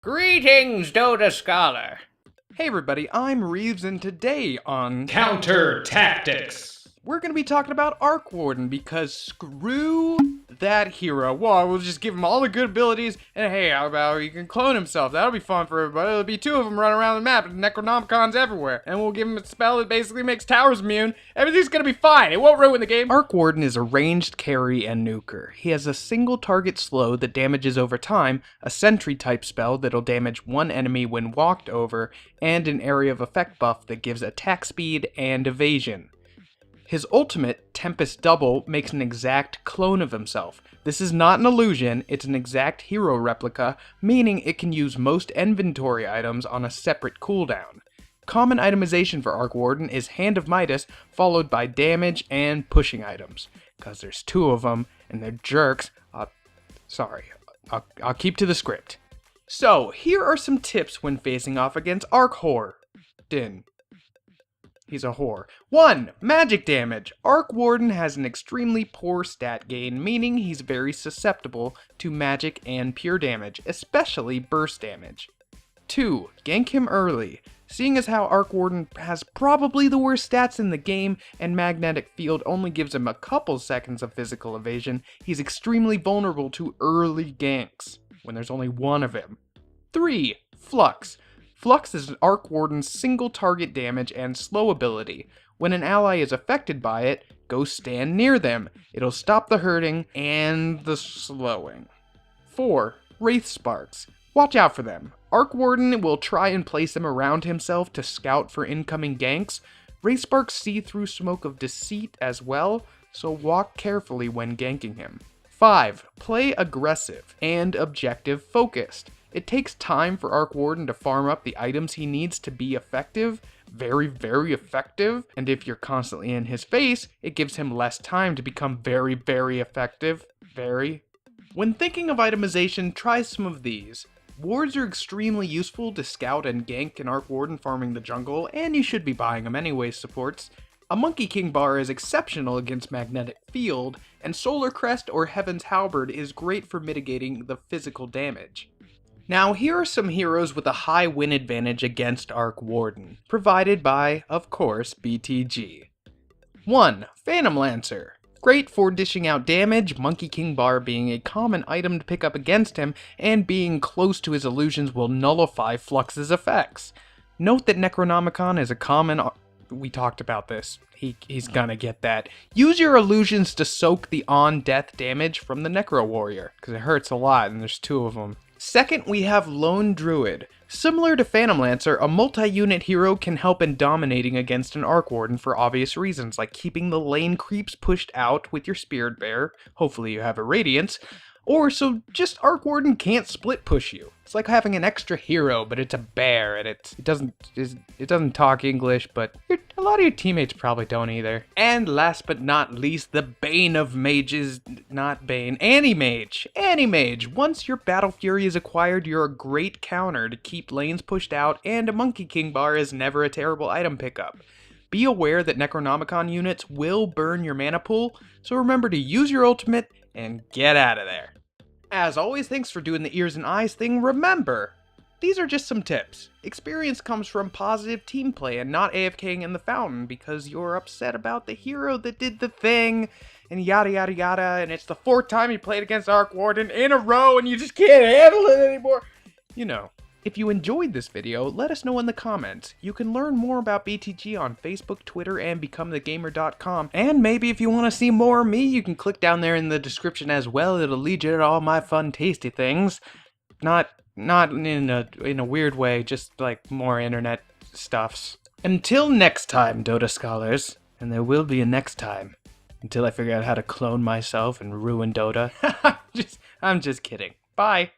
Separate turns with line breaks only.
Greetings, Dota Scholar.
Hey everybody, I'm Reaves, and today on
Counter Tactics,
we're going to be talking about Arc Warden, because screw that hero. Well, we'll just give him all the good abilities, and hey, how about he can clone himself? That'll be fun for everybody. There'll be two of them running around the map, and Necronomicons everywhere. And we'll give him a spell that basically makes towers immune. Everything's going to be fine. It won't ruin the game. Arc Warden is a ranged carry and nuker. He has a single target slow that damages over time, a sentry type spell that'll damage one enemy when walked over, and an area of effect buff that gives attack speed and evasion. His ultimate, Tempest Double, makes an exact clone of himself. This is not an illusion, it's an exact hero replica, meaning it can use most inventory items on a separate cooldown. Common itemization for Arc Warden is Hand of Midas, followed by damage and pushing items. Because there's two of them, and they're jerks. I'll keep to the script. So, here are some tips when facing off against Arc Warden. He's a whore. 1. Magic damage. Arc Warden has an extremely poor stat gain, meaning he's very susceptible to magic and pure damage, especially burst damage. 2. Gank him early. Seeing as how Arc Warden has probably the worst stats in the game, and Magnetic Field only gives him a couple seconds of physical evasion, he's extremely vulnerable to early ganks, when there's only one of him. 3. Flux. Flux is Arc Warden's single target damage and slow ability. When an ally is affected by it, go stand near them. It'll stop the hurting and the slowing. 4. Wraith Sparks. Watch out for them. Arc Warden will try and place them around himself to scout for incoming ganks. Wraith Sparks see through smoke of deceit as well, so walk carefully when ganking him. 5. Play aggressive and objective focused. It takes time for Arc Warden to farm up the items he needs to be effective, very, very effective, and if you're constantly in his face, it gives him less time to become very, very effective. When thinking of itemization, try some of these. Wards are extremely useful to scout and gank an Arc Warden farming the jungle, and you should be buying them anyway, supports. A Monkey King bar is exceptional against Magnetic Field, and Solar Crest or Heaven's Halberd is great for mitigating the physical damage. Now, here are some heroes with a high win advantage against Arc Warden, provided by, of course, BTG. 1. Phantom Lancer. Great for dishing out damage, Monkey King Bar being a common item to pick up against him, and being close to his illusions will nullify Flux's effects. Note that Necronomicon is a common... We talked about this. He's gonna get that. Use your illusions to soak the on-death damage from the Necro Warrior, because it hurts a lot and there's two of them. Second, we have Lone Druid. Similar to Phantom Lancer, a multi-unit hero can help in dominating against an Arc Warden for obvious reasons, like keeping the lane creeps pushed out with your Spirit Bear, hopefully you have a Radiance, or so just Arc Warden can't split push you. It's like having an extra hero, but it's a bear, and it doesn't talk English, but a lot of your teammates probably don't either. And last but not least, the bane of mages, not bane, Anti-mage. Anti-mage. Once your Battle Fury is acquired, you're a great counter to keep lanes pushed out, and a Monkey King bar is never a terrible item pickup. Be aware that Necronomicon units will burn your mana pool, so remember to use your ultimate and get out of there. As always, thanks for doing the ears and eyes thing. Remember, these are just some tips. Experience comes from positive team play and not AFKing in the fountain because you're upset about the hero that did the thing and yada yada yada, and it's the 4th time you played against Arc Warden in a row and you just can't handle it anymore. You know. If you enjoyed this video, let us know in the comments. You can learn more about BTG on Facebook, Twitter, and Becomethegamer.com. And maybe if you want to see more of me, you can click down there in the description as well. It'll lead you to all my fun, tasty things. Not in a weird way, just like more internet stuffs. Until next time, Dota Scholars, and there will be a next time. Until I figure out how to clone myself and ruin Dota. I'm just kidding. Bye.